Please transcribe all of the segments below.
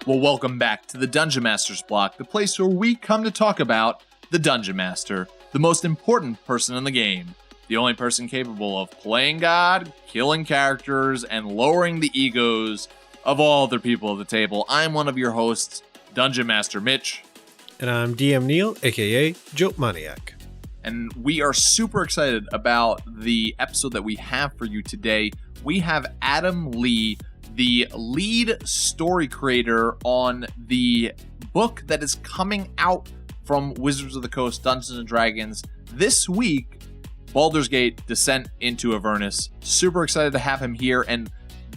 Well, welcome back to the Dungeon Master's Block, the place where we come to talk about the Dungeon Master, the most important person in the game, the only person capable of playing God, killing characters, and lowering the egos of all other people at the table. I'm one of your hosts, Dungeon Master Mitch. And I'm DM Neal, aka Joke Maniac. And we are super excited about the episode that we have for you today. We have Adam Lee, the lead story creator on the book that is coming out from Wizards of the Coast, Dungeons & Dragons this week, Baldur's Gate: Descent into Avernus. Super excited to have him here, and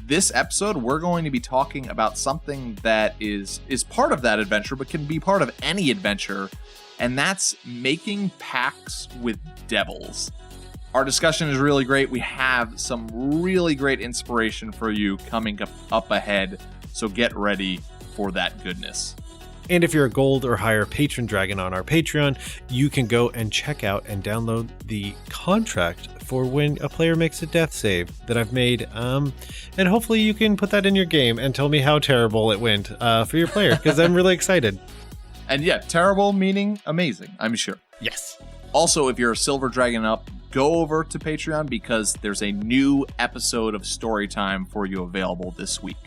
this episode we're going to be talking about something that is part of that adventure, but can be part of any adventure, and that's making pacts with devils. Our discussion is really great. We have some really great inspiration for you coming up ahead, so get ready for that goodness. And if you're a gold or higher patron dragon on our Patreon, you can go and check out and download the contract for when a player makes a death save that I've made. And hopefully you can put that in your game and tell me how terrible it went for your player, because I'm really excited. And yeah, terrible meaning amazing, I'm sure. Yes. Also, if you're a silver dragon up, go over to Patreon because there's a new episode of Storytime for you available this week.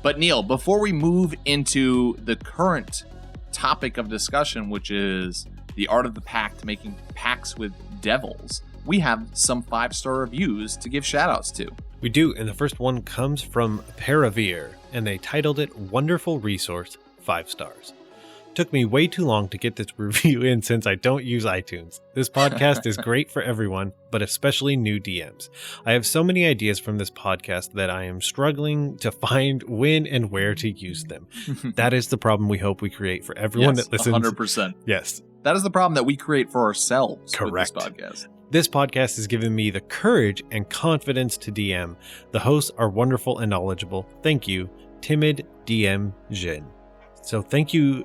But Neal, before we move into the current topic of discussion, which is the art of the pact, making pacts with devils, we have some 5-star reviews to give shoutouts to. We do, and the first one comes from Paravere, and they titled it Wonderful Resource, 5 stars. Took me way too long to get this review in since I don't use iTunes. This podcast is great for everyone, but especially new DMs. I have so many ideas from this podcast that I am struggling to find when and where to use them. That is the problem we hope we create for everyone that listens. 100%. Yes. That is the problem that we create for ourselves. Correct. With this podcast. This podcast has given me the courage and confidence to DM. The hosts are wonderful and knowledgeable. Thank you, Timid DM Jin. So thank you,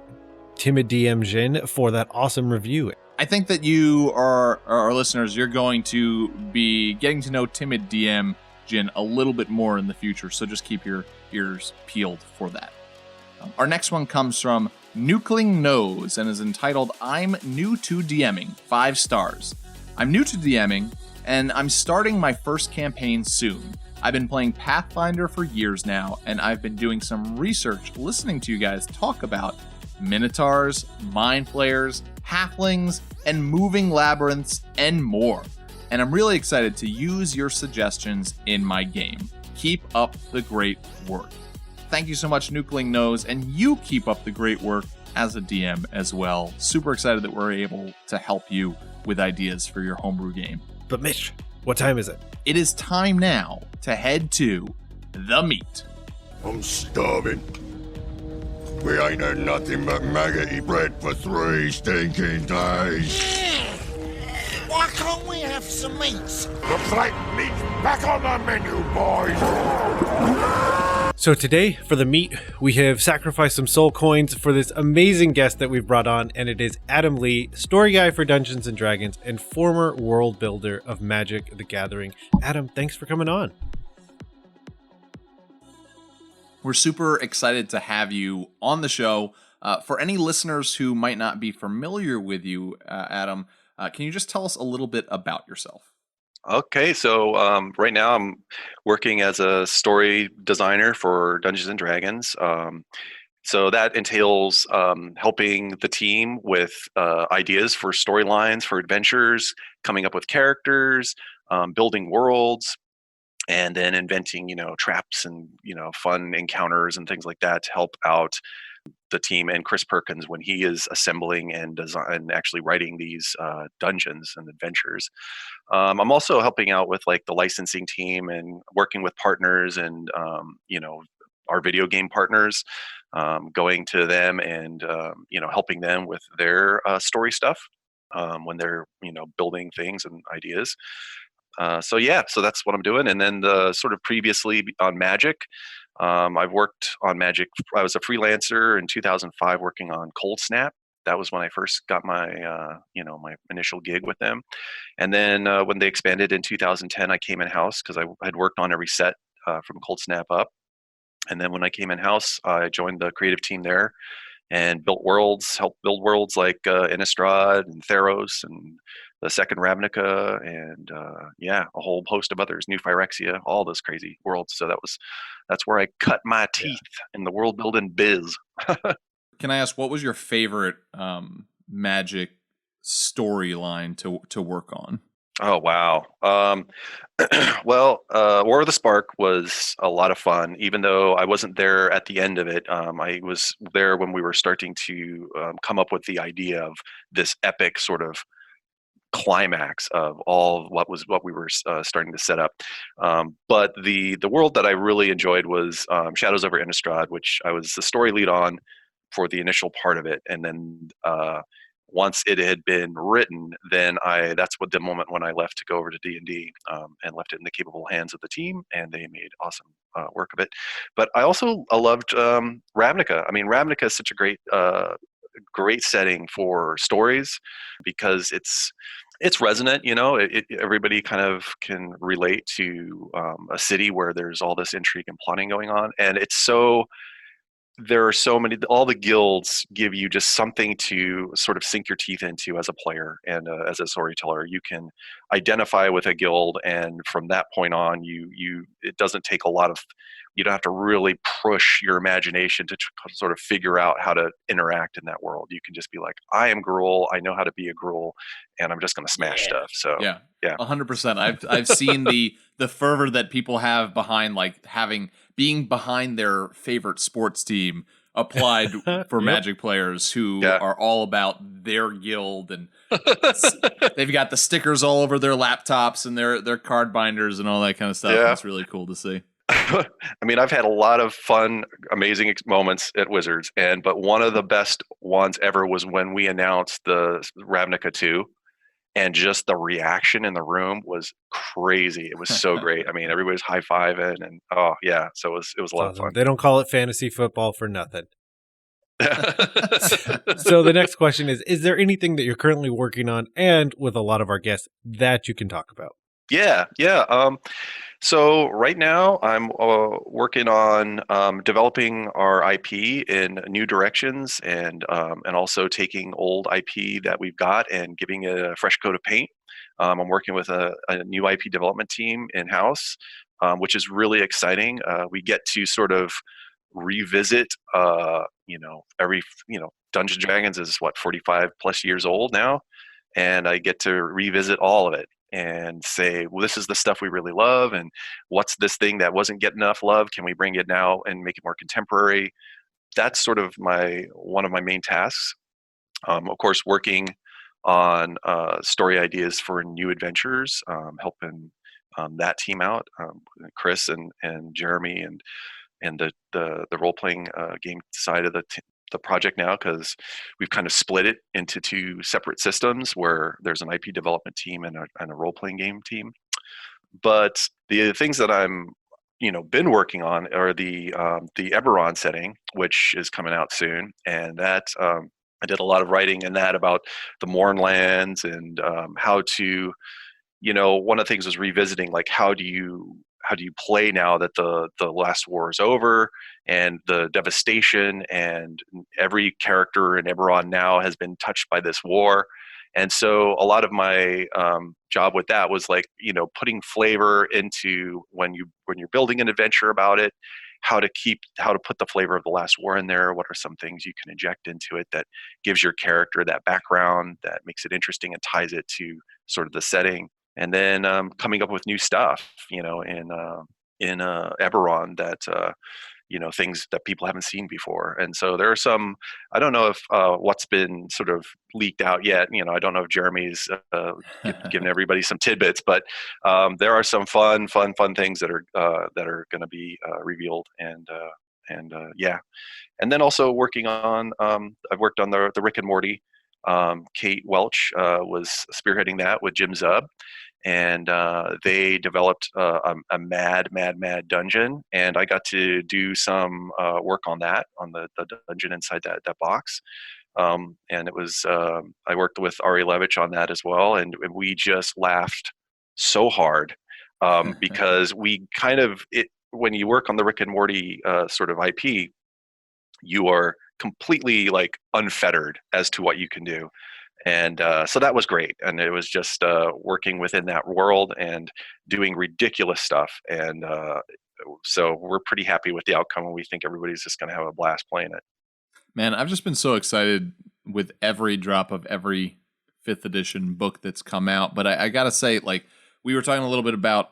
Timid DM Jin, for that awesome review. I think that you are, our listeners, you're going to be getting to know Timid DM Jin a little bit more in the future, so just keep your ears peeled for that. Our next one comes from Nucling Nose and is entitled, I'm new to DMing, 5 stars. I'm new to DMing, and I'm starting my first campaign soon. I've been playing Pathfinder for years now, and I've been doing some research listening to you guys talk about Minotaurs, Mind Flayers, Halflings, and Moving Labyrinths, and more. And I'm really excited to use your suggestions in my game. Keep up the great work. Thank you so much, Nucling Nose, and you keep up the great work as a DM as well. Super excited that we're able to help you with ideas for your homebrew game. But Mitch, what time is it? It is time now to head to the meat. I'm starving. We ain't had nothing but maggoty bread for 3 stinking days. Why can't we have some meat? The flat meat's back on the menu, boys. So today, for the meat, we have sacrificed some soul coins for this amazing guest that we've brought on, and it is Adam Lee, story guy for Dungeons & Dragons and former world builder of Magic: The Gathering. Adam, thanks for coming on. We're super excited to have you on the show. For any listeners who might not be familiar with you, Adam, can you just tell us a little bit about yourself? Okay, so right now I'm working as a story designer for Dungeons & Dragons. So that entails helping the team with ideas for storylines, for adventures, coming up with characters, building worlds, and then inventing, traps and, fun encounters and things like that to help out the team and Chris Perkins when he is assembling and actually writing these dungeons and adventures. I'm also helping out with like the licensing team and working with partners and, our video game partners, going to them and, helping them with their story stuff when they're, building things and ideas. So that's what I'm doing. And then the sort of previously on Magic, I've worked on Magic. I was a freelancer in 2005 working on Cold Snap. That was when I first got my, my initial gig with them. And then when they expanded in 2010, I came in-house because I had worked on every set from Cold Snap up. And then when I came in house, I joined the creative team there and built worlds, helped build worlds like Innistrad and Theros and the second Ravnica and a whole host of others, New Phyrexia, all those crazy worlds. So that's where I cut my teeth in the world building biz. Can I ask, what was your favorite Magic storyline to work on? Oh wow. War of the Spark was a lot of fun, even though I wasn't there at the end of it. I was there when we were starting to come up with the idea of this epic sort of climax of all what we were starting to set up. But the world that I really enjoyed was Shadows over Innistrad, which I was the story lead on for the initial part of it, and then once it had been written, then that's what the moment when I left to go over to D&D and left it in the capable hands of the team, and they made awesome work of it. But I also loved Ravnica. I mean, Ravnica is such a great setting for stories because it's resonant, everybody kind of can relate to a city where there's all this intrigue and plotting going on, and there are so many. All the guilds give you just something to sort of sink your teeth into as a player and as a storyteller. You can identify with a guild, and from that point on, it doesn't take a lot of. You don't have to really push your imagination to sort of figure out how to interact in that world. You can just be like, I am Gruul. I know how to be a Gruul, and I'm just going to smash stuff. So yeah, yeah, 100%. I've seen the fervor that people have behind being behind their favorite sports team applied for Magic players who are all about their guild, and they've got the stickers all over their laptops and their card binders and all that kind of stuff. Yeah. It's really cool to see. I mean, I've had a lot of fun, amazing moments at Wizards, but one of the best ones ever was when we announced the Ravnica 2, and just the reaction in the room was crazy. It was so great. I mean, everybody's high-fiving, and so it was a lot of fun. They don't call it fantasy football for nothing. So the next question is there anything that you're currently working on, and with a lot of our guests, that you can talk about? Yeah. So right now I'm working on developing our IP in new directions, and also taking old IP that we've got and giving it a fresh coat of paint. I'm working with a new IP development team in-house, which is really exciting. We get to sort of revisit, every, Dungeons & Dragons is 45 plus years old now, and I get to revisit all of it and say, well, this is the stuff we really love, and what's this thing that wasn't getting enough love? Can we bring it now and make it more contemporary? That's sort of one of my main tasks. Of course, working on story ideas for new adventures, helping that team out, Chris and Jeremy and the role playing game side of the project now, because we've kind of split it into two separate systems where there's an IP development team and a role playing game team. But the things that I'm been working on are the Eberron setting, which is coming out soon, and that I did a lot of writing in that about the Mournlands and how to, one of the things was revisiting, like, how do you play now that the last war is over and the devastation, and every character in Eberron now has been touched by this war. And so a lot of my job with that was like, putting flavor into when you're building an adventure about it, how to put the flavor of the last war in there. What are some things you can inject into it that gives your character that background, that makes it interesting and ties it to sort of the setting. And then coming up with new stuff, in Eberron that, things that people haven't seen before. And so there are some, I don't know if what's been sort of leaked out yet. I don't know if Jeremy's giving everybody some tidbits, but there are some fun things that are going to be revealed. And then also working on, I've worked on the Rick and Morty. Kate Welch was spearheading that with Jim Zub. And they developed a mad dungeon, and I got to do some work on that, on the dungeon inside that box. And it was I worked with Ari Levitch on that as well, and we just laughed so hard because we kind of when you work on the Rick and Morty sort of IP, you are completely like unfettered as to what you can do. And so that was great. And it was just working within that world and doing ridiculous stuff. And so we're pretty happy with the outcome, and we think everybody's just going to have a blast playing it. Man, I've just been so excited with every drop of every 5th edition book that's come out. But I got to say, like, we were talking a little bit about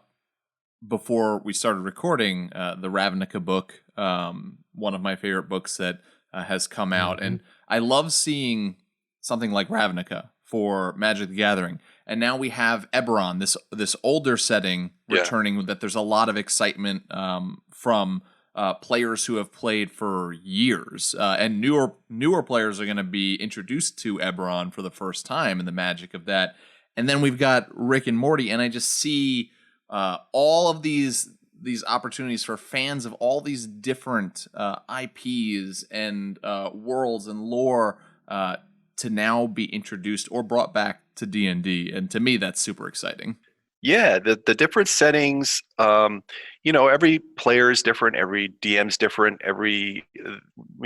before we started recording the Ravnica book, one of my favorite books that has come out. And I love seeing something like Ravnica for Magic the Gathering. And now we have Eberron, this older setting returning, that there's a lot of excitement from players who have played for years. And newer players are going to be introduced to Eberron for the first time and the magic of that. And then we've got Rick and Morty, and I just see all of these opportunities for fans of all these different IPs and worlds and lore to now be introduced or brought back to D&D, and to me that's super exciting. Yeah, the different settings, every player is different, every DM's different, we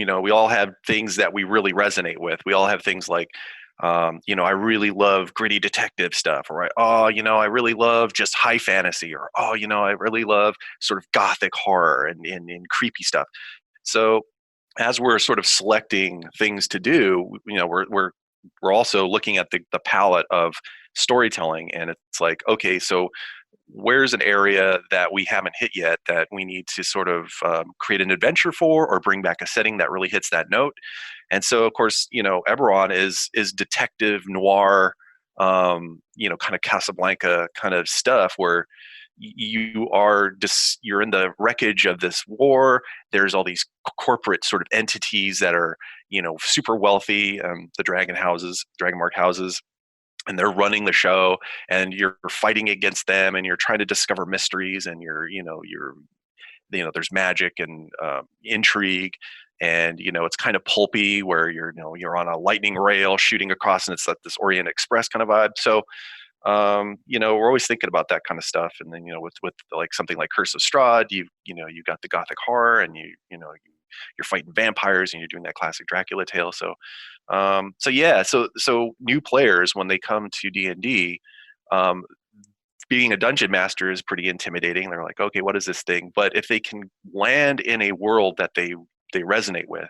all have things that we really resonate with. We all have things like, I really love gritty detective stuff, or I really love just high fantasy, or I really love sort of gothic horror and creepy stuff. So as we're sort of selecting things to do, we're also looking at the palette of storytelling, and it's like, okay, so where's an area that we haven't hit yet that we need to sort of create an adventure for, or bring back a setting that really hits that note. And so, of course, Eberron is detective noir, kind of Casablanca kind of stuff, where you're in the wreckage of this war. There's all these corporate sort of entities that are, super wealthy, the dragon mark houses, and they're running the show, and you're fighting against them, and you're trying to discover mysteries, and there's magic and intrigue, and it's kind of pulpy, where you're on a lightning rail shooting across, and it's like this Orient Express kind of vibe. So we're always thinking about that kind of stuff. And then with like something like Curse of Strahd, you got the gothic horror, and you're fighting vampires, and you're doing that classic Dracula tale. So so new players, when they come to D&D, being a dungeon master is pretty intimidating. They're like, okay, what is this thing? But if they can land in a world that they resonate with,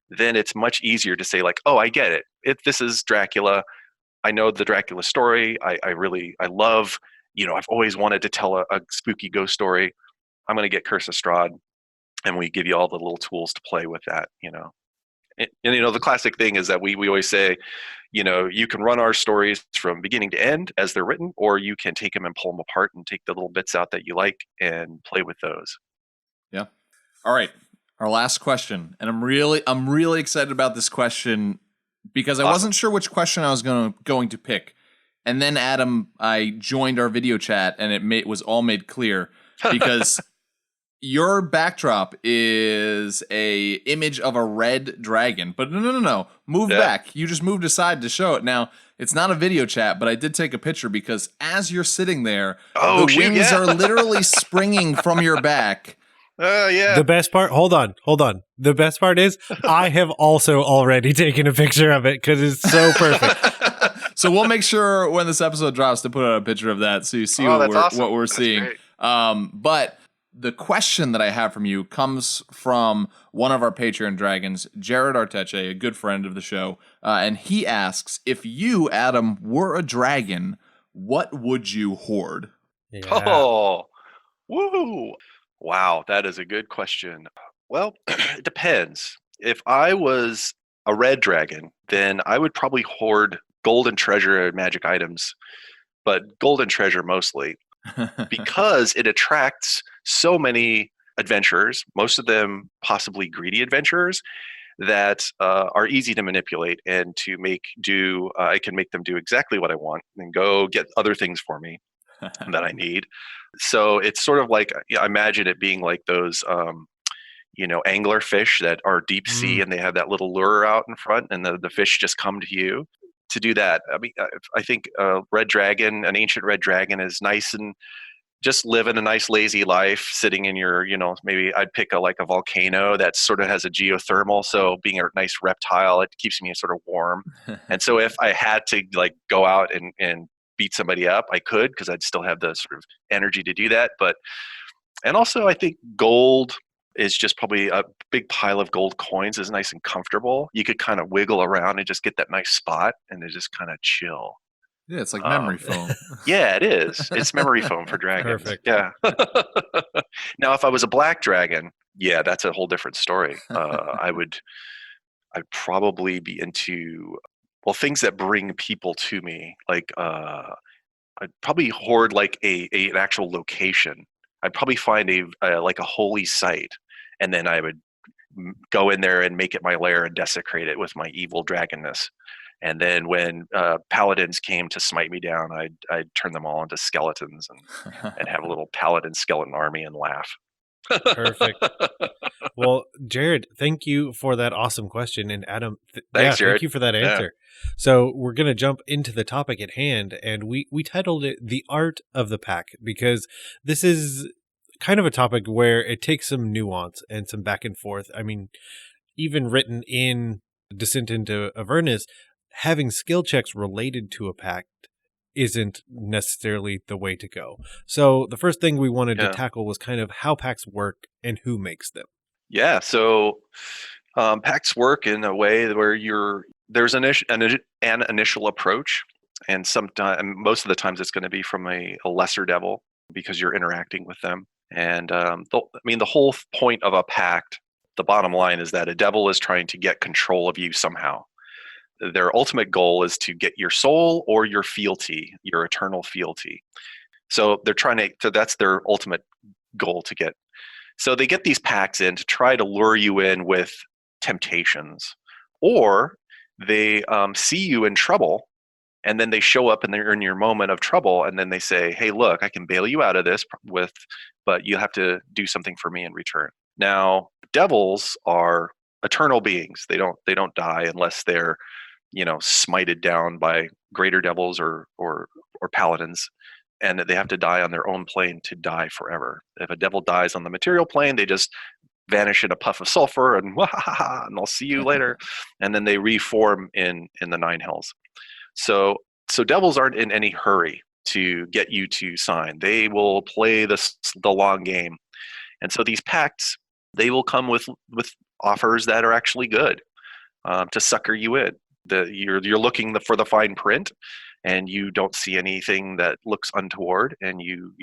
then it's much easier to say, like, oh, I get it. This is Dracula. I know the Dracula story. I love, I've always wanted to tell a spooky ghost story. I'm going to get Curse of Strahd, and we give you all the little tools to play with that, And the classic thing is that we always say, you can run our stories from beginning to end as they're written, or you can take them and pull them apart and take the little bits out that you like and play with those. Yeah. All right. Our last question, and I'm really excited about this question, because I wasn't sure which question I was going to pick. And then, Adam, I joined our video chat, and it was all made clear, because your backdrop is a image of a red dragon. But no. Move back. You just moved aside to show it. Now, it's not a video chat, but I did take a picture, because as you're sitting there, the wings are literally springing from your back. Yeah. The best part, hold on. The best part is I have also already taken a picture of it, because it's so perfect. So we'll make sure when this episode drops to put out a picture of that, so you see what we're seeing. But the question that I have from you comes from one of our Patreon dragons, Jared Arteche, a good friend of the show. And he asks, if you, Adam, were a dragon, what would you hoard? Yeah. Oh, woo. Wow, that is a good question. Well, it depends. If I was a red dragon, then I would probably hoard golden treasure and magic items, but golden treasure mostly, because it attracts so many adventurers, most of them possibly greedy adventurers, that are easy to manipulate and to I can make them do exactly what I want and go get other things for me that I need. So it's sort of like, I imagine it being like those, angler fish that are deep sea, and they have that little lure out in front, and the fish just come to you to do that. I mean, I think an ancient red dragon is nice and just living a nice lazy life, sitting in your, maybe I'd pick a volcano that sort of has a geothermal. So being a nice reptile, it keeps me sort of warm. And so if I had to like go out and beat somebody up, I could, because I'd still have the sort of energy to do that. And also I think gold is just probably a big pile of gold coins is nice and comfortable. You could kind of wiggle around and just get that nice spot and it just kind of chill. Yeah, it's like memory foam. Yeah, it is. It's memory foam for dragons. Perfect. Yeah. Now, if I was a black dragon, yeah, that's a whole different story. I'd probably be into things that bring people to me. Like I'd probably hoard like an actual location. I'd probably find a holy site, and then I would go in there and make it my lair and desecrate it with my evil dragonness. And then when paladins came to smite me down, I'd turn them all into skeletons and have a little paladin skeleton army and laugh. Perfect. Well, Jared, thank you for that awesome question. And Adam, Thanks, Jared. thank you for that answer. So we're going to jump into the topic at hand, and we titled it The Art of the Pack, because this is kind of a topic where it takes some nuance and some back and forth. I mean, even written in Descent into Avernus, having skill checks related to a pact isn't necessarily the way to go. So the first thing we wanted to tackle was kind of how pacts work and who makes them. Yeah, so pacts work in a way where there's an initial approach, and most of the times it's going to be from a lesser devil because you're interacting with them. And the whole point of a pact, the bottom line is that a devil is trying to get control of you somehow. Their ultimate goal is to get your soul or your fealty, your eternal fealty. So they're that's their ultimate goal to get. So they get these pacts in to try to lure you in with temptations, or they see you in trouble, and then they show up and they're in your moment of trouble, and then they say, hey, look, I can bail you out of this but you have to do something for me in return. Now, devils are eternal beings. They don't die unless they're smited down by greater devils or paladins, and that they have to die on their own plane to die forever. If a devil dies on the material plane, they just vanish in a puff of sulfur and and I'll see you later, and then they reform in the nine hells. So devils aren't in any hurry to get you to sign. They will play the long game, and so these pacts, they will come with offers that are actually good to sucker you in. You're looking for the fine print, and you don't see anything that looks untoward, and you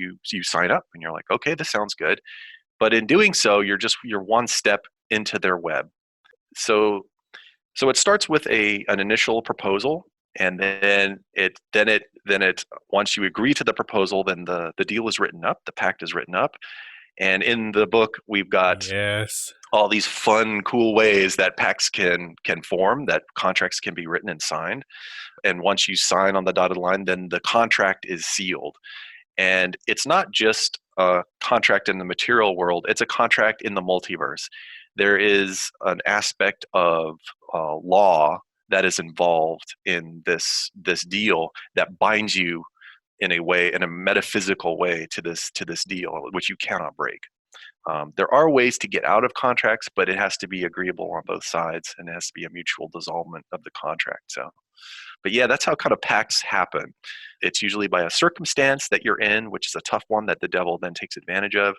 sign up, and you're like, okay, this sounds good. But in doing so, you're one step into their web. So it starts with an initial proposal, and then once you agree to the proposal, then the deal is written up, the pact is written up. And in the book, we've got all these fun, cool ways that pacts can form, that contracts can be written and signed. And once you sign on the dotted line, then the contract is sealed. And it's not just a contract in the material world, it's a contract in the multiverse. There is an aspect of law that is involved in this deal that binds you in a metaphysical way to this deal, which you cannot break. There are ways to get out of contracts, but it has to be agreeable on both sides, and it has to be a mutual dissolvement of the contract. But yeah, that's how kind of pacts happen. It's usually by a circumstance that you're in, which is a tough one that the devil then takes advantage of,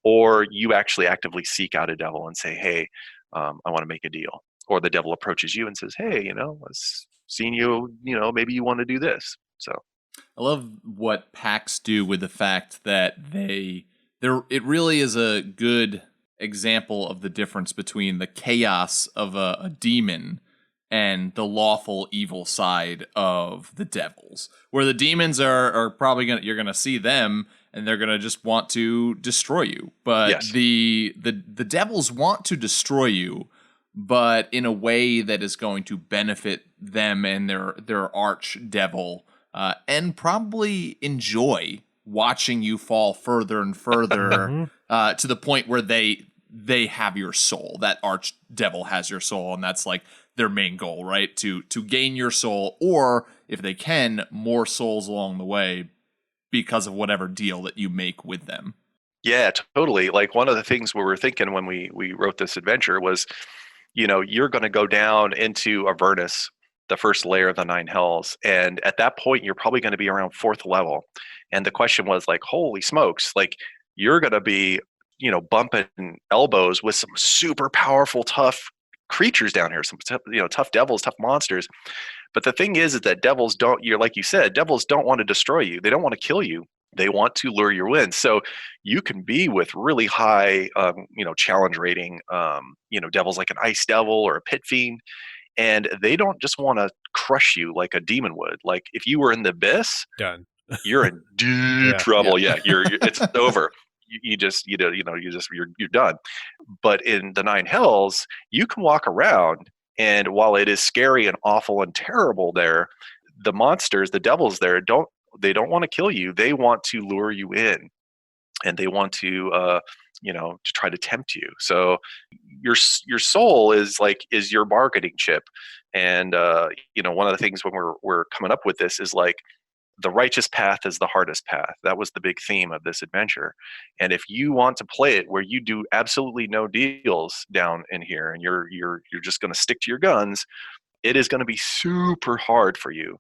or you actually actively seek out a devil and say, hey, I want to make a deal. Or the devil approaches you and says, hey, I've seen you, maybe you want to do this. So I love what pacts do with the fact that it really is a good example of the difference between the chaos of a demon and the lawful evil side of the devils, where the demons are probably you're gonna see them and they're gonna just want to destroy you, but yes. the devils want to destroy you, but in a way that is going to benefit them and their arch devil, and probably enjoy watching you fall further and further to the point where they have your soul. That arch devil has your soul, and that's like their main goal, right? To gain your soul, or if they can, more souls along the way, because of whatever deal that you make with them. Yeah, totally. Like one of the things we were thinking when we wrote this adventure was, you're going to go down into Avernus, the first layer of the Nine Hells, and at that point you're probably going to be around 4th level. And the question was like, holy smokes, like you're going to be, bumping elbows with some super powerful, tough creatures down here, some tough devils, tough monsters. But the thing is that devils like you said, devils don't want to destroy you. They don't want to kill you. They want to lure you in. So you can be with really high, challenge rating, devils like an ice devil or a pit fiend, and they don't just want to crush you like a demon would. Like if you were in the abyss, Done. you're in deep trouble. Yeah, you're it's over. You're done. But in the Nine Hells, you can walk around, and while it is scary and awful and terrible there, the monsters, the devils there, don't want to kill you. They want to lure you in, and they want to to try to tempt you. So your soul is your bargaining chip. And one of the things when we're coming up with this is like, the righteous path is the hardest path. That was the big theme of this adventure. And if you want to play it where you do absolutely no deals down in here, and you're just going to stick to your guns, it is going to be super hard for you.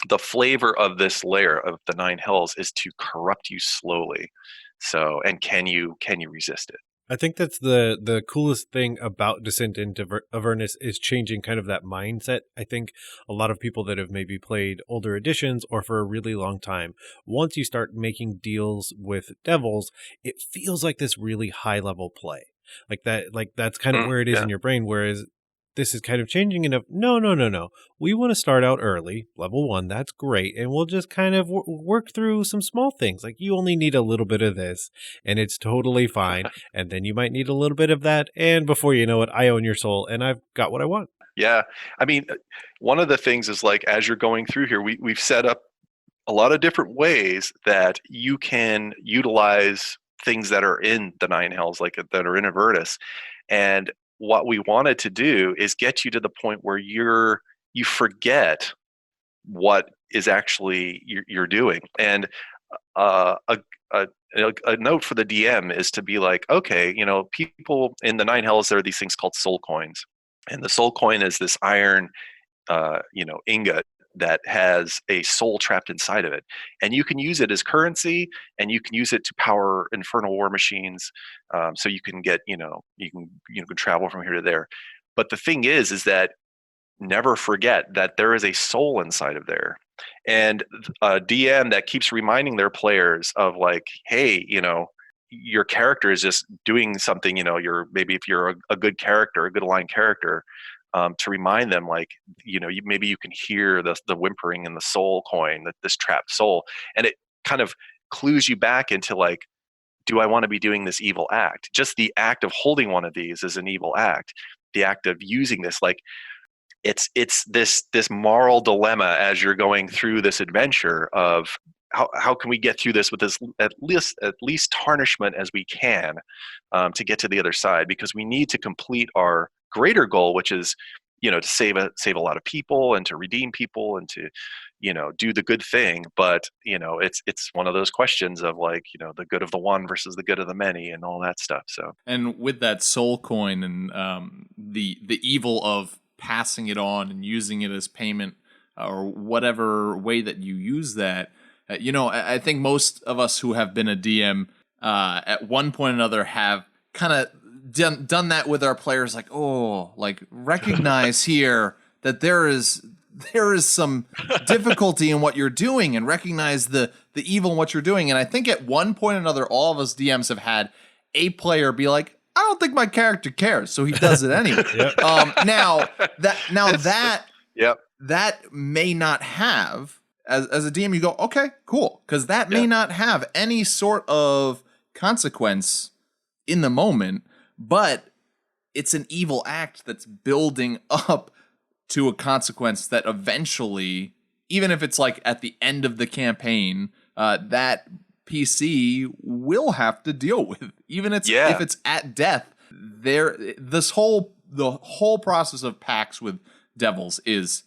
The flavor of this layer of the Nine Hells is to corrupt you slowly. So, and can you resist it? I think that's the coolest thing about Descent into Avernus is changing kind of that mindset. I think a lot of people that have maybe played older editions or for a really long time, once you start making deals with devils, it feels like this really high level play. Like that's kind of where it is in your brain. Whereas this is kind of changing enough. No. We want to start out early, level 1. That's great. And we'll just kind of work through some small things. Like you only need a little bit of this and it's totally fine. And then you might need a little bit of that. And before you know it, I own your soul and I've got what I want. Yeah. I mean, one of the things is like, as you're going through here, we've set up a lot of different ways that you can utilize things that are in the Nine Hells, like that are in Avernus. And what we wanted to do is get you to the point where you forget what is actually you're doing. And a note for the DM is to be like, okay, people in the Nine Hells, there are these things called soul coins, and the soul coin is this iron, ingot that has a soul trapped inside of it, and you can use it as currency, and you can use it to power infernal war machines. So you can get, you can travel from here to there. But the thing is that never forget that there is a soul inside of there, and a DM that keeps reminding their players of like, hey, your character is just doing something. Maybe if you're a good character, a good aligned character. To remind them, like, maybe you can hear the whimpering in the soul coin, this trapped soul, and it kind of clues you back into like, do I want to be doing this evil act? Just the act of holding one of these is an evil act. The act of using this, like, it's this moral dilemma as you're going through this adventure of how can we get through this with as at least tarnishment as we can, to get to the other side, because we need to complete our greater goal, which is to save a lot of people and to redeem people and to do the good thing. But it's one of those questions of like, the good of the one versus the good of the many and all that stuff. So, and with that soul coin and the evil of passing it on and using it as payment, or whatever way that you use that, I think most of us who have been a DM at one point or another have kind of done that with our players, like, recognize here that there is some difficulty in what you're doing, and recognize the evil in what you're doing. And I think at one point or another, all of us DMs have had a player be like, I don't think my character cares, so he does it anyway. That may not have, as a DM, you go, okay, cool, because that may not have any sort of consequence in the moment, but it's an evil act that's building up to a consequence that eventually, even if it's like at the end of the campaign, that PC will have to deal with. Even if it's at death. The whole process of pacts with devils is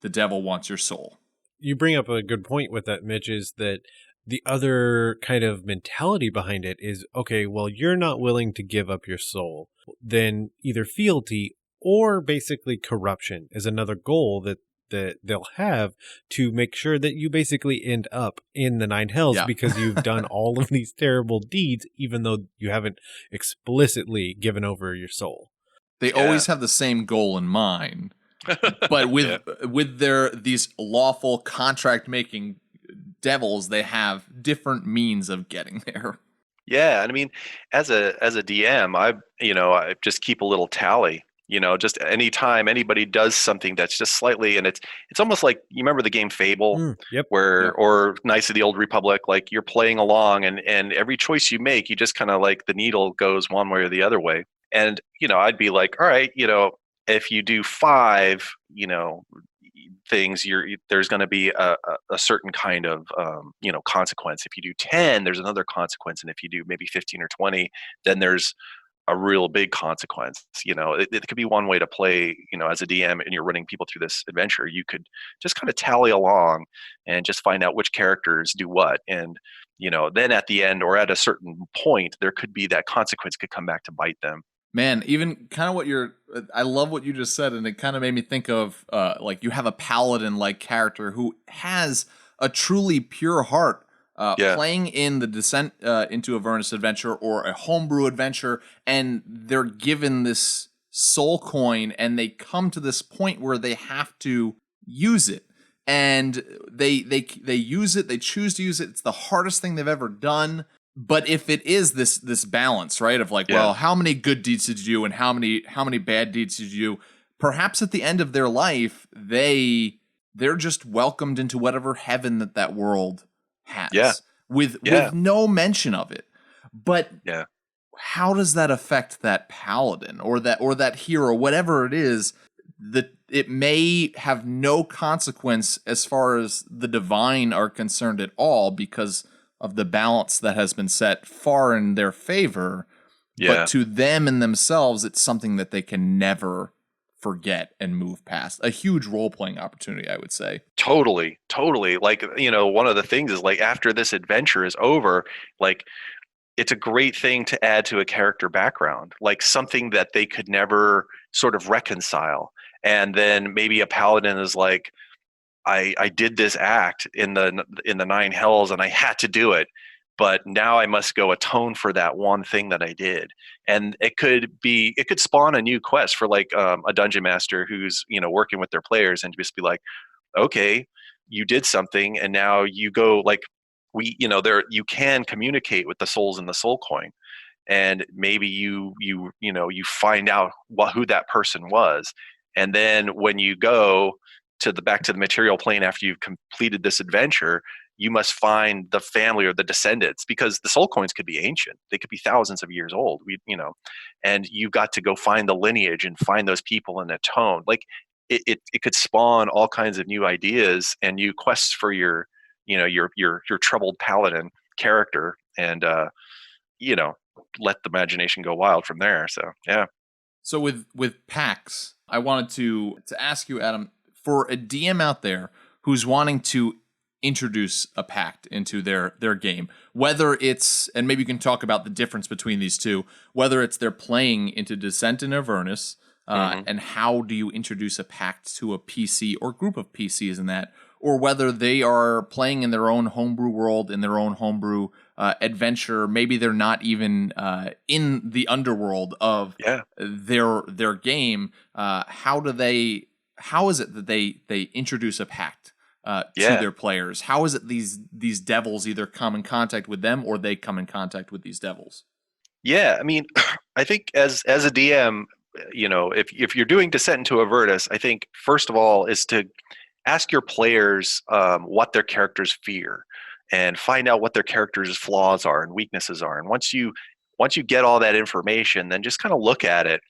the devil wants your soul. You bring up a good point with that, Mitch, is that the other kind of mentality behind it is, okay, well, you're not willing to give up your soul. Then either fealty or basically corruption is another goal that they'll have to make sure that you basically end up in the nine hells Yeah. because you've done all of these terrible deeds, even though you haven't explicitly given over your soul. They always have the same goal in mind, but with these lawful contract making devils, they have different means of getting there. Yeah, and I mean, as a DM, I just keep a little tally. Just anytime anybody does something that's just slightly, and it's almost like, you remember the game Fable, Yep. where or Knights of the Old Republic, like you're playing along, and every choice you make, you just kind of like the needle goes one way or the other way. And I'd be like, all right, if you do 5, things, there's going to be a certain kind of consequence. If you do 10, there's another consequence, and if you do maybe 15 or 20, then there's a real big consequence. It could be one way to play, as a DM, and you're running people through this adventure. You could just kind of tally along and just find out which characters do what. And, then at the end or at a certain point, there could be that consequence could come back to bite them. Man, even kind of I love what you just said, and it kind of made me think of, like, you have a paladin-like character who has a truly pure heart, playing in the Descent into Avernus adventure or a homebrew adventure, and they're given this soul coin, and they come to this point where they have to use it, and they use it, they choose to use it. It's the hardest thing they've ever done. But if it is this balance, right, of like, well, how many good deeds did you do and how many bad deeds did you do? Perhaps at the end of their life, they're just welcomed into whatever heaven that world has, with no mention of it. But how does that affect that paladin or that hero, whatever it is? That it may have no consequence as far as the divine are concerned at all, because of the balance that has been set far in their favor. But to them and themselves, it's something that they can never forget and move past. A huge role-playing opportunity, I would say. Totally. Like, one of the things is, like, after this adventure is over, like, it's a great thing to add to a character background, like something that they could never sort of reconcile. And then maybe a paladin is like, I did this act in the nine hells and I had to do it, but now I must go atone for that one thing that I did. And it could spawn a new quest for, like, a dungeon master who's working with their players, and just be like, okay, you did something, and now you go, like, you can communicate with the souls in the soul coin, and maybe you find out who that person was, and then when you go back to the material plane after you've completed this adventure, you must find the family or the descendants, because the soul coins could be ancient. They could be thousands of years old. And you got to go find the lineage and find those people and atone. Like, it could spawn all kinds of new ideas and new quests for your troubled paladin character, and let the imagination go wild from there. So yeah. So with pacts, I wanted to ask you, Adam, for a DM out there who's wanting to introduce a pact into their game, whether it's, and maybe you can talk about the difference between these two, whether it's they're playing into Descent in Avernus, and how do you introduce a pact to a PC or group of PCs in that, or whether they are playing in their own homebrew world, in their own homebrew adventure. Maybe they're not even in the underworld of their game. How is it that they introduce a pact to their players? How is it these devils either come in contact with them or they come in contact with these devils? Yeah, I mean, I think as a DM, if you're doing Descent into Avernus, I think first of all is to ask your players what their characters fear, and find out what their characters' flaws are and weaknesses are. And once you get all that information, then just kind of look at it.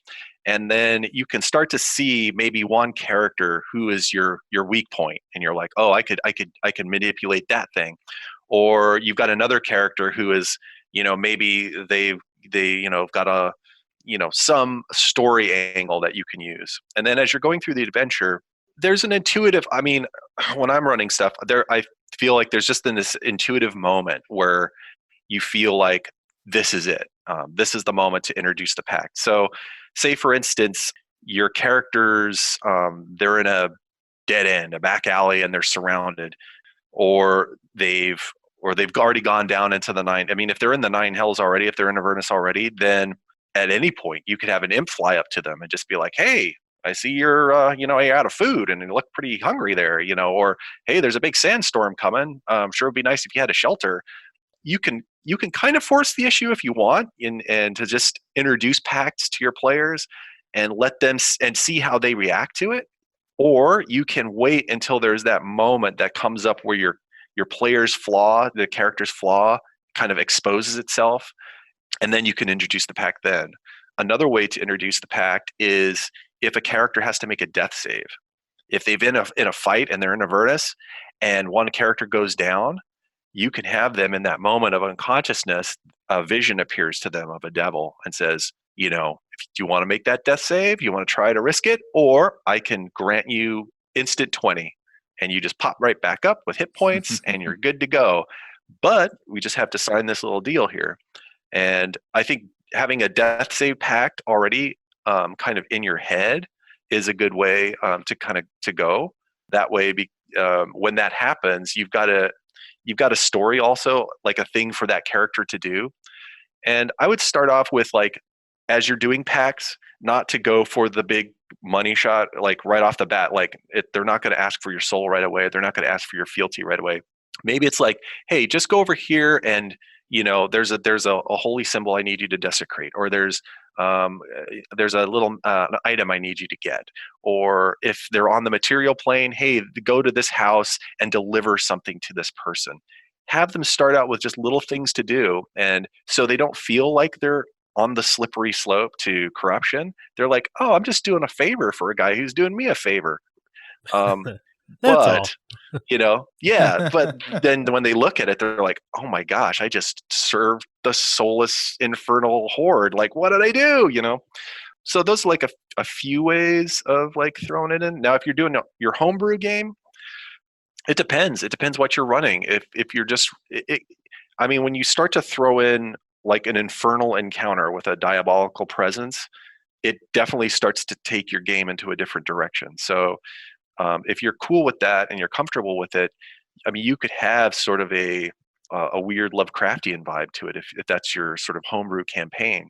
And then you can start to see maybe one character who is your weak point, and you're like, oh, I could manipulate that thing. Or you've got another character who is, maybe they got a some story angle that you can use. And then as you're going through the adventure, there's an intuitive. I mean, when I'm running stuff, feel like there's just in this intuitive moment where you feel like this is it. This is the moment to introduce the pact. So, say for instance, your characters they're in a dead end, a back alley, and they're surrounded, or they've already gone down into the nine. I mean, if they're in the nine hells already, if they're in Avernus already, then at any point you could have an imp fly up to them and just be like, "Hey, I see you're you're out of food and you look pretty hungry there," or "Hey, there's a big sandstorm coming. Sure, it'd be nice if you had a shelter." You can kind of force the issue if you want, and to just introduce pacts to your players and let them and see how they react to it. Or you can wait until there's that moment that comes up where your player's flaw, the character's flaw, kind of exposes itself, and then you can introduce the pact then. Another way to introduce the pact is if a character has to make a death save. If they've in a fight and they're in Avernus and one character goes down, you can have them in that moment of unconsciousness, a vision appears to them of a devil and says, do you want to make that death save? You want to try to risk it? Or I can grant you instant 20 and you just pop right back up with hit points and you're good to go. But we just have to sign this little deal here. And I think having a death save pact already kind of in your head is a good way to go. That way, when that happens, you've got a story also, like a thing for that character to do. And I would start off with, like, as you're doing pacts, not to go for the big money shot, like right off the bat. Like they're not going to ask for your soul right away. They're not going to ask for your fealty right away. Maybe it's like, hey, just go over here and there's a holy symbol I need you to desecrate, or there's a little item I need you to get. Or if they're on the material plane, hey, go to this house and deliver something to this person. Have them start out with just little things to do, and so they don't feel like they're on the slippery slope to corruption. They're like, oh, I'm just doing a favor for a guy who's doing me a favor. That's but yeah, but then when they look at it, they're like, oh my gosh, I just served the soulless infernal horde. Like, what did I do? So those are like a few ways of like throwing it in. Now, if you're doing your homebrew game, it depends. It depends what you're running. If you're just, when you start to throw in like an infernal encounter with a diabolical presence, it definitely starts to take your game into a different direction. So if you're cool with that and you're comfortable with it, you could have sort of a weird Lovecraftian vibe to it if that's your sort of homebrew campaign.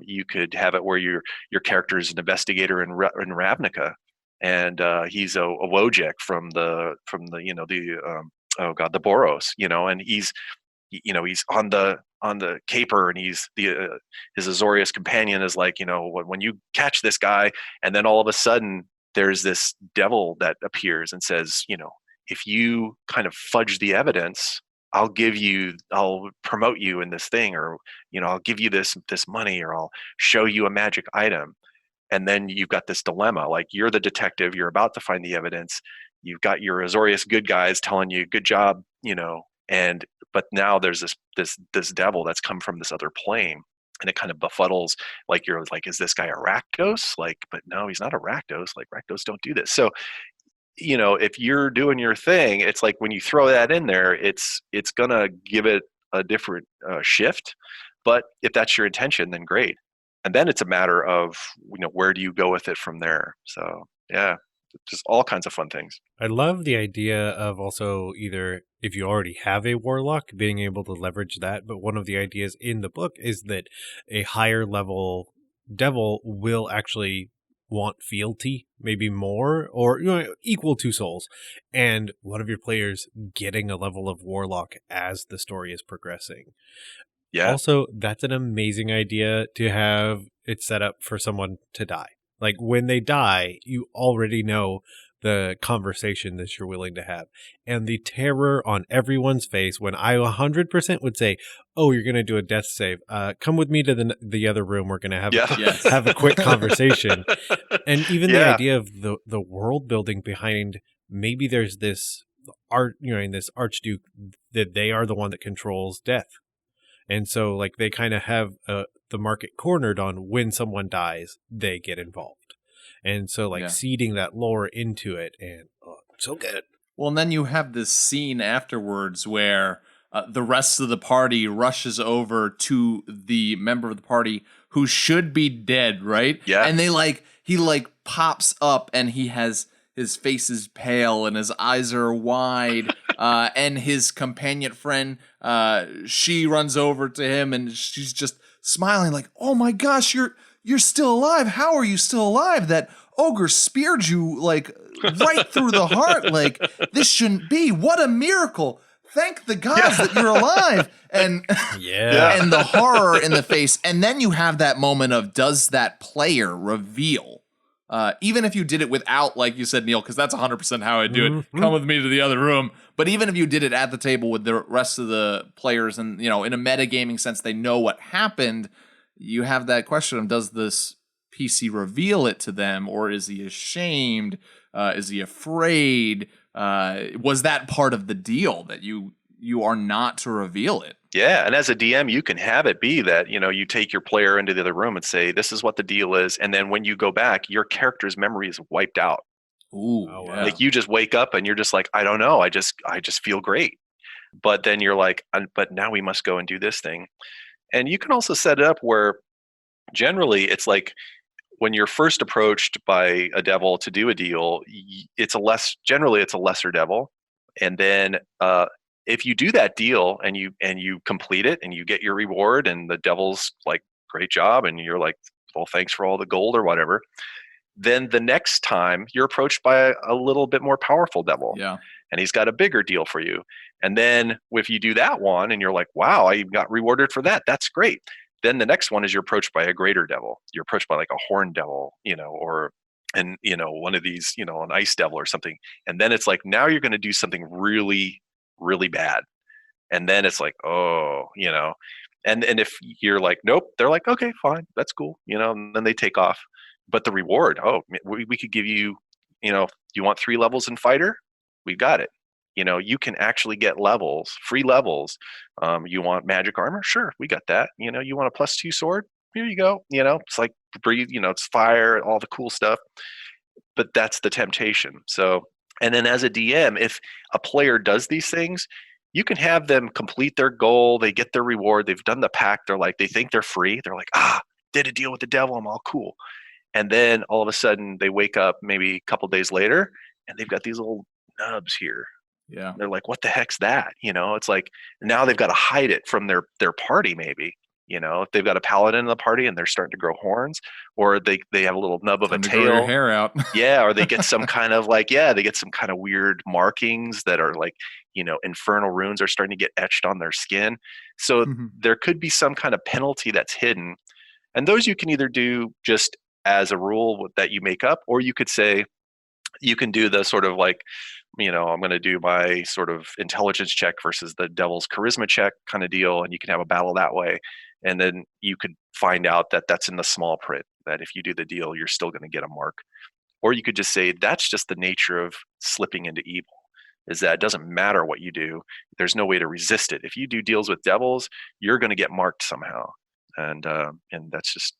You could have it where your character is an investigator in Ravnica, and he's a Wojek from the Boros, and he's on the caper, and he's his Azorius companion is like, when you catch this guy, and then all of a sudden there's this devil that appears and says, if you kind of fudge the evidence, I'll promote you in this thing, or I'll give you this money, or I'll show you a magic item. And then you've got this dilemma, like you're the detective, you're about to find the evidence, you've got your Azorius good guys telling you good job, but now there's this devil that's come from this other plane, and it kind of befuddles, like, you're like, is this guy a Rakdos? Like, but no, he's not a Rakdos. Like, Rakdos don't do this. So, if you're doing your thing, it's like when you throw that in there, it's gonna give it a different shift. But if that's your intention, then great. And then it's a matter of, where do you go with it from there? So yeah, just all kinds of fun things. I love the idea of also either, if you already have a warlock, being able to leverage that. But one of the ideas in the book is that a higher level devil will actually want fealty, maybe more, or equal to souls, and one of your players getting a level of warlock as the story is progressing. Yeah. Also, that's an amazing idea to have it set up for someone to die. Like, when they die, you already know the conversation that you're willing to have, and the terror on everyone's face when I 100% would say, oh, you're going to do a death save. Come with me to the other room. We're going to have have a quick conversation. And even the idea of the world building behind, maybe there's this this archduke that they are the one that controls death. And so, like, they kind of have the market cornered on when someone dies, they get involved. And so, like, seeding that lore into it, and so good. Well, and then you have this scene afterwards where the rest of the party rushes over to the member of the party who should be dead, right? Yeah. And he pops up and he has his face is pale and his eyes are wide. And his companion friend, she runs over to him and she's just smiling like, "Oh my gosh, you're still alive. How are you still alive? That ogre speared you like right through the heart. Like, this shouldn't be. What a miracle. Thank the gods that you're alive." And and the horror in the face. And then you have that moment of, does that player reveal? Even if you did it without, like you said, Neal, because that's 100% how I do it. Come with me to the other room. But even if you did it at the table with the rest of the players and, in a metagaming sense, they know what happened, you have that question of, does this PC reveal it to them, or is he ashamed? Is he afraid? Was that part of the deal that you are not to reveal it? Yeah, and as a DM, you can have it be that, you take your player into the other room and say, this is what the deal is. And then when you go back, your character's memory is wiped out. Ooh, wow. Like, you just wake up and you're just like, I don't know. I just feel great. But then you're like, but now we must go and do this thing. And you can also set it up where generally it's like, when you're first approached by a devil to do a deal, it's a lesser devil. And then, if you do that deal and you complete it and you get your reward and the devil's like, great job, and you're like, well, thanks for all the gold or whatever, then the next time you're approached by a little bit more powerful devil. Yeah. And he's got a bigger deal for you. And then if you do that one and you're like, wow, I got rewarded for that, that's great. Then the next one is you're approached by a greater devil. You're approached by like a horn devil, or one of these, an ice devil or something. And then it's like, now you're going to do something really, really bad. And then it's like, oh, and if you're like, nope, they're like, okay, fine, that's cool, and then they take off. But the reward, we could give you, you want 3 levels in fighter? We got it. You can actually get free levels. You want magic armor? Sure, we got that. You want a +2 sword? Here you go. It's like breathe, it's fire, all the cool stuff. But that's the temptation. So, and then as a DM, if a player does these things, you can have them complete their goal. They get their reward. They've done the pact. They think they're free. They're like, did a deal with the devil. I'm all cool. And then all of a sudden they wake up maybe a couple days later and they've got these little nubs here. Yeah. They're like, what the heck's that? It's like, now they've got to hide it from their party maybe. If they've got a paladin in the party and they're starting to grow horns, or they have a little nub of a tail. Grow your hair out. Yeah, or they get some kind of they get some kind of weird markings that are like, infernal runes are starting to get etched on their skin. So there could be some kind of penalty that's hidden. And those you can either do just as a rule that you make up, or you could say, you can do the sort of like, I'm going to do my sort of intelligence check versus the devil's charisma check kind of deal. And you can have a battle that way. And then you could find out that that's in the small print, that if you do the deal, you're still going to get a mark. Or you could just say, that's just the nature of slipping into evil, is that it doesn't matter what you do. There's no way to resist it. If you do deals with devils, you're going to get marked somehow. And that's just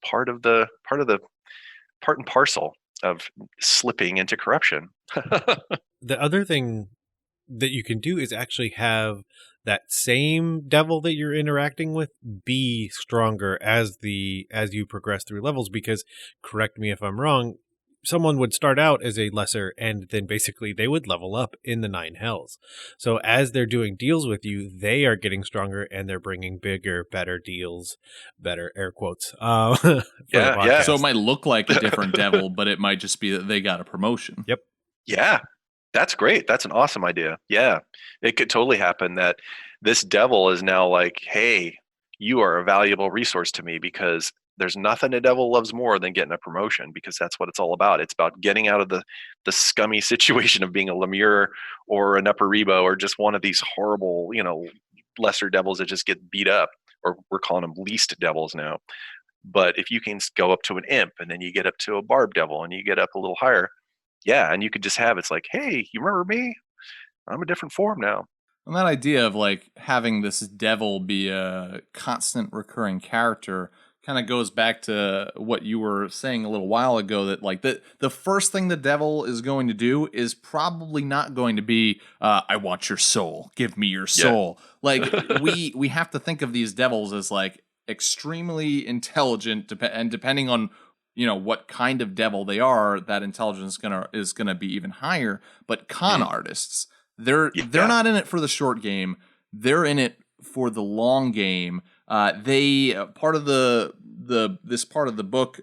part and parcel of slipping into corruption. The other thing that you can do is actually have that same devil that you're interacting with be stronger as you progress through levels, because, correct me if I'm wrong, someone would start out as a lesser and then basically they would level up in the 9 hells. So as they're doing deals with you, they are getting stronger and they're bringing bigger, better deals, better air quotes. Yeah. So it might look like a different devil, but it might just be that they got a promotion. Yep. Yeah. That's great. That's an awesome idea. Yeah. It could totally happen that this devil is now like, hey, you are a valuable resource to me, because there's nothing a devil loves more than getting a promotion, because that's what it's all about. It's about getting out of the scummy situation of being a Lemure or an Upper Rebo, or just one of these horrible, lesser devils that just get beat up, or we're calling them least devils now. But if you can go up to an imp and then you get up to a barb devil and you get up a little higher, yeah, and you could just have, it's like, hey, you remember me? I'm a different form now. And that idea of like having this devil be a constant recurring character kind of goes back to what you were saying a little while ago, that like the first thing the devil is going to do is probably not going to be I want your soul, give me your soul. Like we have to think of these devils as like extremely intelligent, and depending on what kind of devil they are, that intelligence is gonna be even higher. But con artists, they're not in it for the short game, they're in it for the long game. They part of this part of the book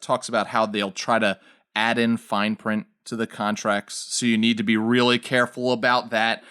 talks about how they'll try to add in fine print to the contracts, so you need to be really careful about that.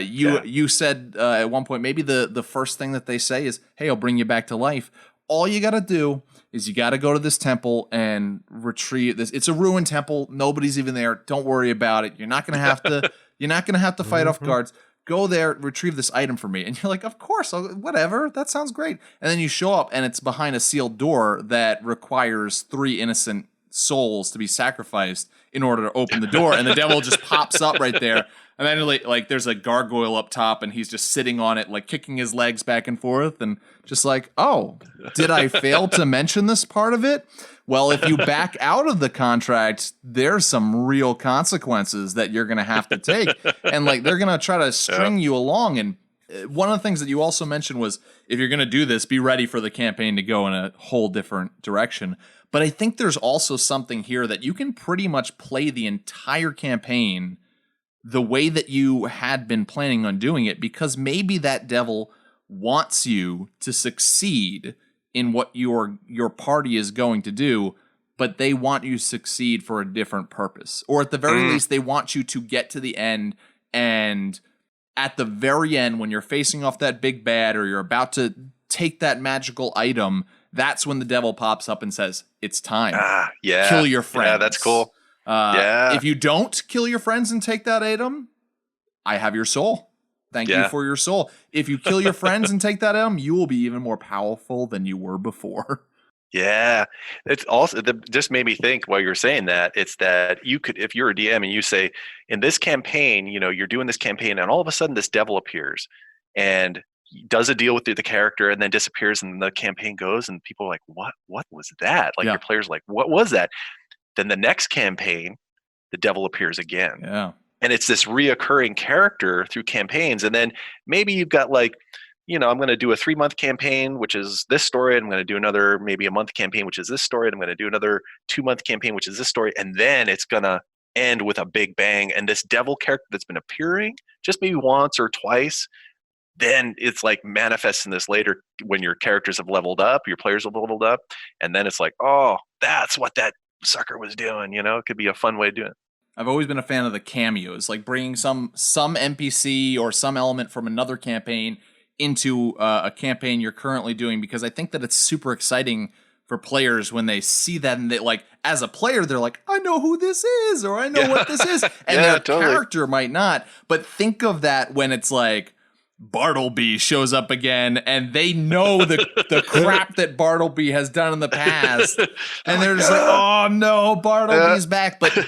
You said at one point maybe the first thing that they say is, "Hey, I'll bring you back to life." All you got to do is you got to go to this temple and retrieve this. It's a ruined temple. Nobody's even there. Don't worry about it. You're not gonna have to. You're not gonna have to fight off guards. Go there, retrieve this item for me. And you're like, of course, whatever. That sounds great. And then you show up, and it's behind a sealed door that requires 3 innocent souls to be sacrificed in order to open the door. And the devil just pops up right there. And then like there's a gargoyle up top, and he's just sitting on it, like kicking his legs back and forth, and just like, oh, did I fail to mention this part of it? Well, if you back out of the contract, there's some real consequences that you're going to have to take. And like, they're going to try to string you along. And one of the things that you also mentioned was, if you're going to do this, be ready for the campaign to go in a whole different direction. But I think there's also something here that you can pretty much play the entire campaign the way that you had been planning on doing it, because maybe that devil wants you to succeed in what your party is going to do, but they want you to succeed for a different purpose. Or at the very least, they want you to get to the end, and at the very end, when you're facing off that big bad, or you're about to take that magical item, that's when the devil pops up and says, it's time. Kill your friends. Yeah, that's cool. If you don't kill your friends and take that item, I have your soul. Thank you for your soul. If you kill your friends and take that item, you will be even more powerful than you were before. Yeah. It's also, just made me think while you're saying that, it's that you could, if you're a DM and you say, in this campaign, you're doing this campaign, and all of a sudden this devil appears and does a deal with the character and then disappears, and the campaign goes, and people are like, what was that? Like your players are like, what was that? Then the next campaign, the devil appears again. Yeah. And it's this reoccurring character through campaigns. And then maybe you've got like, I'm going to do a 3-month campaign, which is this story. And I'm going to do another, maybe a month campaign, which is this story. And I'm going to do another 2-month campaign, which is this story. And then it's going to end with a big bang. And this devil character that's been appearing just maybe once or twice, then it's like manifests in this later when your characters have leveled up, your players have leveled up. And then it's like, oh, that's what that sucker was doing. It could be a fun way to do it. I've always been a fan of the cameos, like bringing some NPC or some element from another campaign into a campaign you're currently doing, because I think that it's super exciting for players when they see that, and they, like, as a player, they're like, I know who this is, or I know what this is, and their character might not. But think of that when it's like Bartleby shows up again, and they know the crap that Bartleby has done in the past, and they're just like, oh no, Bartleby's back. But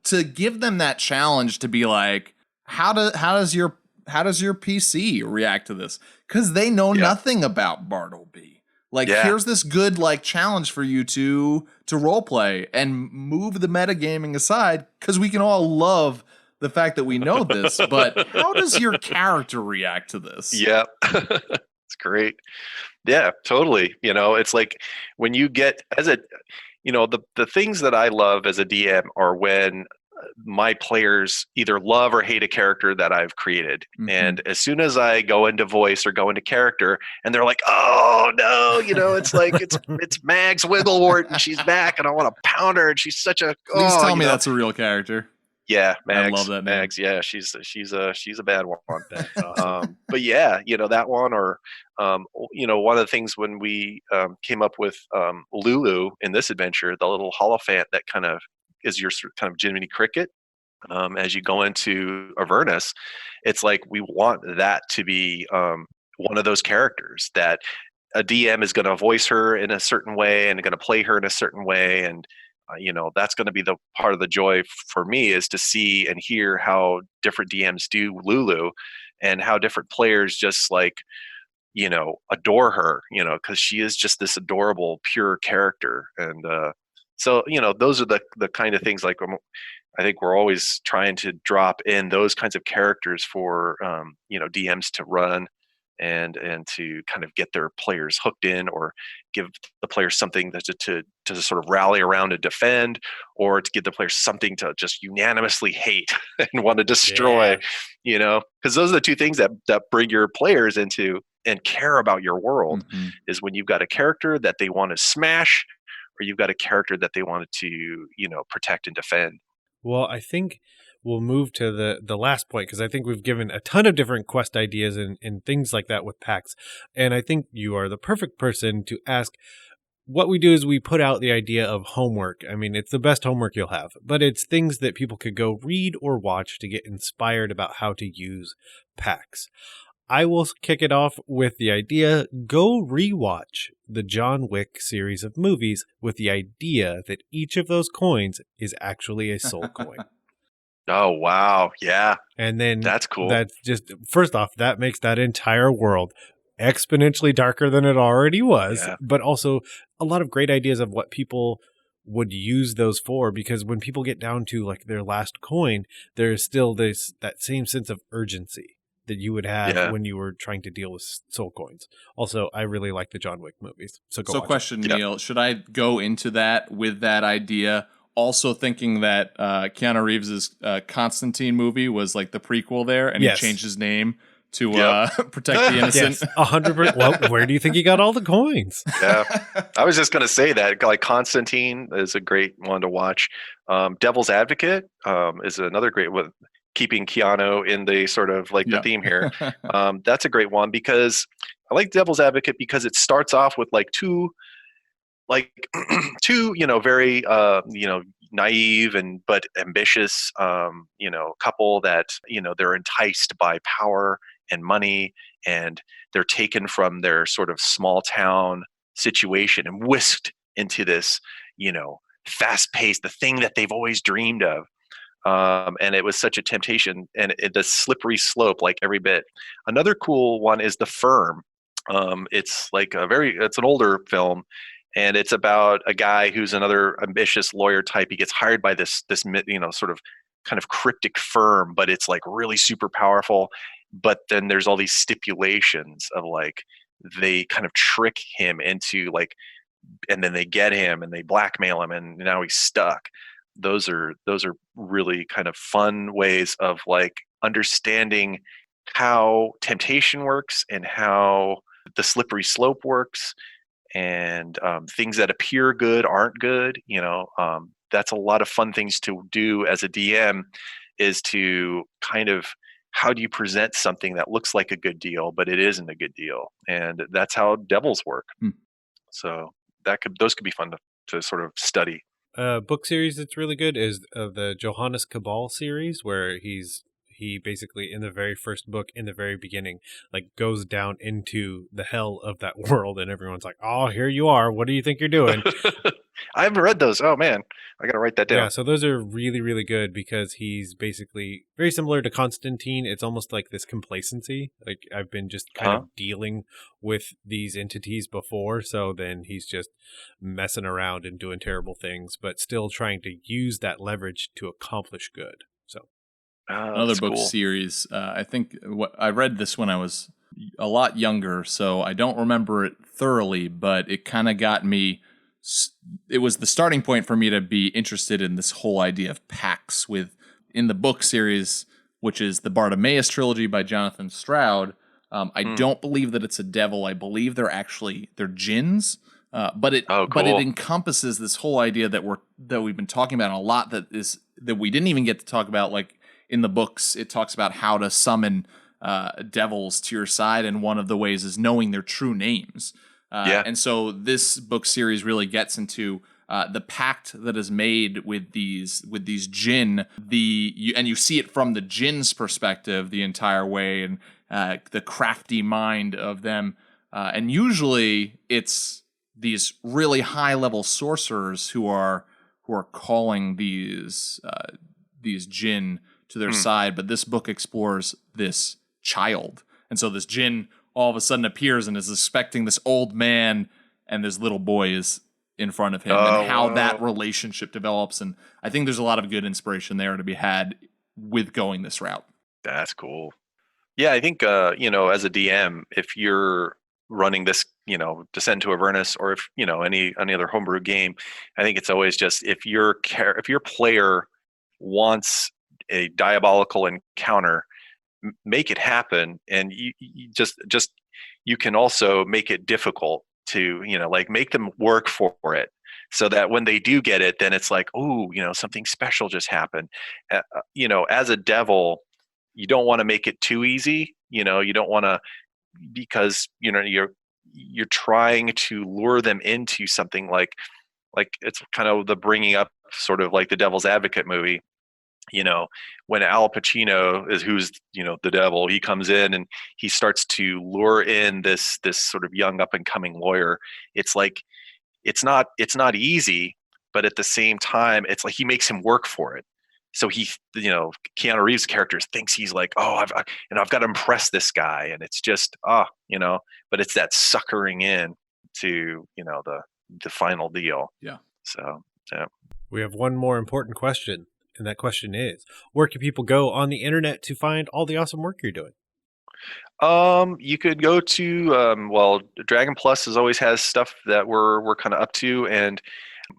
to give them that challenge to be like, how does your PC react to this? Because they know nothing about Bartleby. Like, here's this good like challenge for you to role play and move the metagaming aside, because we can all love the fact that we know this, but how does your character react to this? Yeah, it's great. Yeah, totally. It's like when you get the things that I love as a DM are when my players either love or hate a character that I've created. Mm-hmm. And as soon as I go into voice or go into character and they're like, oh no, it's like, it's Mags Wigglewort and she's back and I want to pound her and she's such a, please tell me that's a real character. Yeah, Mags. I love that name. Mags. Yeah, she's a bad one. But yeah, that one, or one of the things when we came up with Lulu in this adventure, the little Holophant that kind of is your kind of Jiminy Cricket. As you go into Avernus, it's like we want that to be one of those characters that a DM is going to voice her in a certain way and going to play her in a certain way, and that's going to be the part of the joy for me, is to see and hear how different DMs do Lulu and how different players just like adore her, because she is just this adorable, pure character. And so, those are the kind of things like I think we're always trying to drop in those kinds of characters for, DMs to run and to kind of get their players hooked in, or give the players something to sort of rally around and defend, or to give the players something to just unanimously hate and want to destroy, because those are the two things that bring your players into and care about your world, is when you've got a character that they want to smash, or you've got a character that they wanted to, protect and defend. Well, I think we'll move to the last point, because I think we've given a ton of different quest ideas and things like that with packs. And I think you are the perfect person to ask. What we do is we put out the idea of homework. I mean, it's the best homework you'll have, but it's things that people could go read or watch to get inspired about how to use packs. I will kick it off with the idea, go rewatch the John Wick series of movies with the idea that each of those coins is actually a soul coin. Oh, wow. Yeah. And then that's cool. That's just, first off, that makes that entire world exponentially darker than it already was, but also a lot of great ideas of what people would use those for, because when people get down to like their last coin, there's still that same sense of urgency that you would have when you were trying to deal with soul coins. Also, I really like the John Wick movies. So question, Neal, should I go into that with that idea, also thinking that Keanu Reeves' Constantine movie was like the prequel there, and he changed his name to protect the innocent? Yes, 100%. Well, where do you think he got all the coins? Yeah, I was just going to say that, like, Constantine is a great one to watch. Devil's Advocate is another great one, keeping Keanu in the sort of like the theme here. That's a great one, because I like Devil's Advocate because it starts off with like two very naive but ambitious couple that they're enticed by power and money, and they're taken from their sort of small town situation and whisked into this fast paced, the thing that they've always dreamed of. And it was such a temptation, and the slippery slope, like every bit. Another cool one is The Firm. It's like it's an older film, and it's about a guy who's another ambitious lawyer type. He gets hired by this sort of kind of cryptic firm, but it's like really super powerful. But then there's all these stipulations of like, they kind of trick him into like, and then they get him and they blackmail him, and now he's stuck. Those are really kind of fun ways of like understanding how temptation works and how the slippery slope works, and things that appear good aren't good. That's a lot of fun things to do as a DM, is to kind of, how do you present something that looks like a good deal, but it isn't a good deal? And that's how devils work. So those could be fun to sort of study. Book series that's really good is the Johannes Cabal series, where he basically, in the very first book, in the very beginning, like goes down into the hell of that world, and everyone's like, oh, here you are, what do you think you're doing? I haven't read those. Oh man, I gotta write that down. Yeah, so those are really, really good, because he's basically very similar to Constantine. It's almost like this complacency, like I've been just kind of dealing with these entities before, so then he's just messing around and doing terrible things, but still trying to use that leverage to accomplish good. So another book series, I think I read this when I was a lot younger, so I don't remember it thoroughly, but it kind of got me. It was the starting point for me to be interested in this whole idea of pacts in the book series, which is the Bartimaeus trilogy by Jonathan Stroud. I don't believe that it's a devil. I believe they're jinns. But it encompasses this whole idea that we've been talking about a lot, that we didn't even get to talk about. Like in the books, it talks about how to summon devils to your side, and one of the ways is knowing their true names. And so this book series really gets into the pact that is made with these jinn. And you see it from the jinn's perspective the entire way, and the crafty mind of them. And usually it's these really high level sorcerers who are calling these jinn to their side. But this book explores this child, and so this jinn all of a sudden appears and is expecting this old man and this little boy is in front of him, and how that relationship develops. And I think there's a lot of good inspiration there to be had with going this route. That's cool. Yeah, I think, as a DM, if you're running this, Descent to Avernus, or if, any other homebrew game, I think it's always just, if your player wants a diabolical encounter, make it happen. And you you can also make it difficult to, make them work for it, so that when they do get it, then it's like, oh, something special just happened. As a devil, you don't want to make it too easy. You don't want to, because, you're trying to lure them into something like it's kind of the bringing up, sort of like the Devil's Advocate movie. When Al Pacino who's the devil, he comes in and he starts to lure in this sort of young up and coming lawyer. It's like, it's not easy, but at the same time, it's like he makes him work for it. So he, Keanu Reeves' character thinks he's like, oh, I've got to impress this guy, and it's just, but it's that suckering in to, the final deal. Yeah. So, yeah. We have one more important question, and that question is, where can people go on the internet to find all the awesome work you're doing? You could go to, Dragon Plus always has stuff that we're kind of up to, and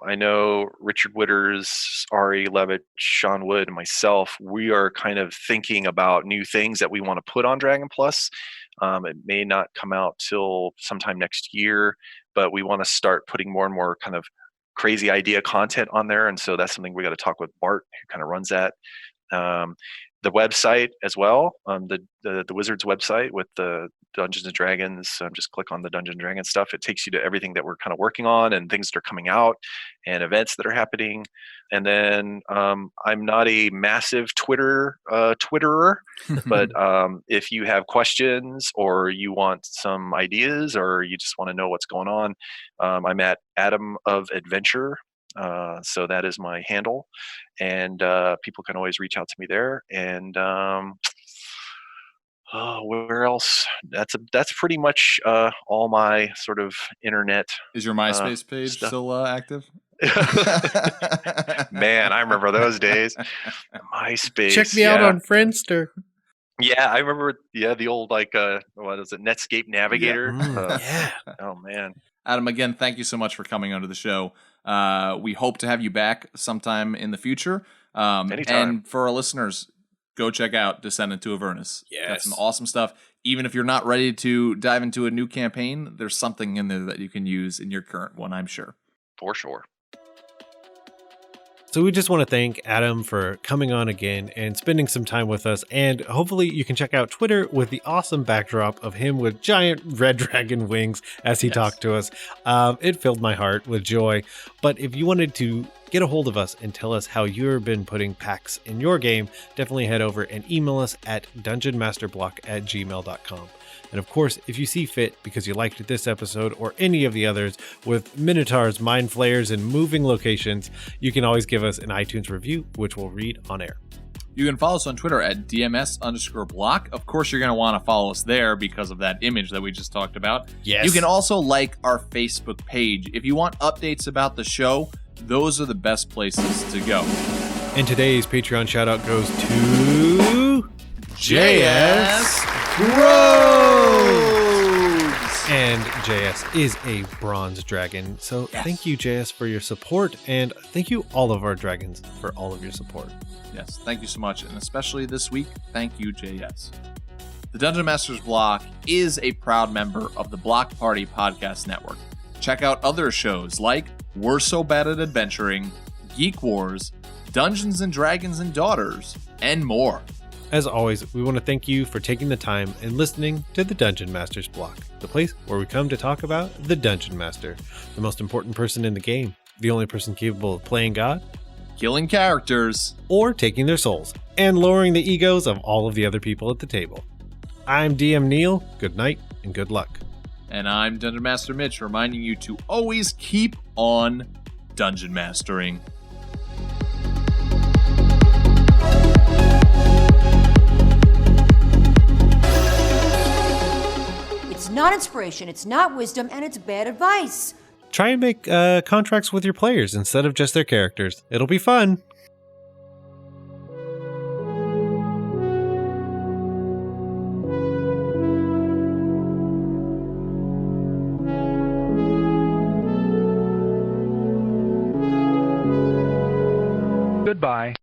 I know Richard Witters, Ari Levitt, Sean Wood, and myself, we are kind of thinking about new things that we want to put on Dragon Plus. It may not come out till sometime next year, but we want to start putting more and more kind of crazy idea content on there. And so that's something we got to talk with Bart, who kind of runs that. The website as well, the Wizards website with the Dungeons and Dragons. Just click on the Dungeons and Dragons stuff. It takes you to everything that we're kind of working on and things that are coming out and events that are happening. And then I'm not a massive Twitterer, but if you have questions or you want some ideas or you just want to know what's going on, I'm at Adam of Adventure. So that is my handle, and people can always reach out to me there. And where else? That's pretty much all my sort of internet. Is your MySpace page stuff. still active? Man, I remember those days. MySpace. Check me out on Friendster. Yeah, I remember. Yeah, the old what is it? Netscape Navigator. Yeah. Oh man. Adam, again, thank you so much for coming onto the show. We hope to have you back sometime in the future. Anytime. And for our listeners, go check out Descendant to Avernus. Yes. Got some awesome stuff. Even if you're not ready to dive into a new campaign, there's something in there that you can use in your current one, I'm sure. For sure. So we just want to thank Adam for coming on again and spending some time with us. And hopefully you can check out Twitter with the awesome backdrop of him with giant red dragon wings as he talked to us. It filled my heart with joy. But if you wanted to get a hold of us and tell us how you've been putting packs in your game, definitely head over and email us at dungeonmasterblock@gmail.com. And of course, if you see fit, because you liked this episode or any of the others with Minotaurs, Mind Flayers, and moving locations, you can always give us an iTunes review, which we'll read on air. You can follow us on Twitter at DMS_block. Of course, you're going to want to follow us there because of that image that we just talked about. Yes. You can also like our Facebook page. If you want updates about the show, those are the best places to go. And today's Patreon shout out goes to JS Rhodes. And JS is a bronze dragon. So Thank you, JS, for your support. And thank you, all of our dragons, for all of your support. Yes, thank you so much. And especially this week, thank you, JS. The Dungeon Masters Block is a proud member of the Block Party Podcast Network. Check out other shows like We're So Bad at Adventuring, Geek Wars, Dungeons and Dragons and Daughters, and more. As always, we want to thank you for taking the time and listening to the Dungeon Masters Block, the place where we come to talk about the Dungeon Master, the most important person in the game, the only person capable of playing God, killing characters, or taking their souls, and lowering the egos of all of the other people at the table. I'm DM Neal. Good night and good luck. And I'm Dungeon Master Mitch, reminding you to always keep on dungeon mastering. not inspiration, it's not wisdom, and it's bad advice. Try and make contracts with your players instead of just their characters. It'll be fun. Goodbye.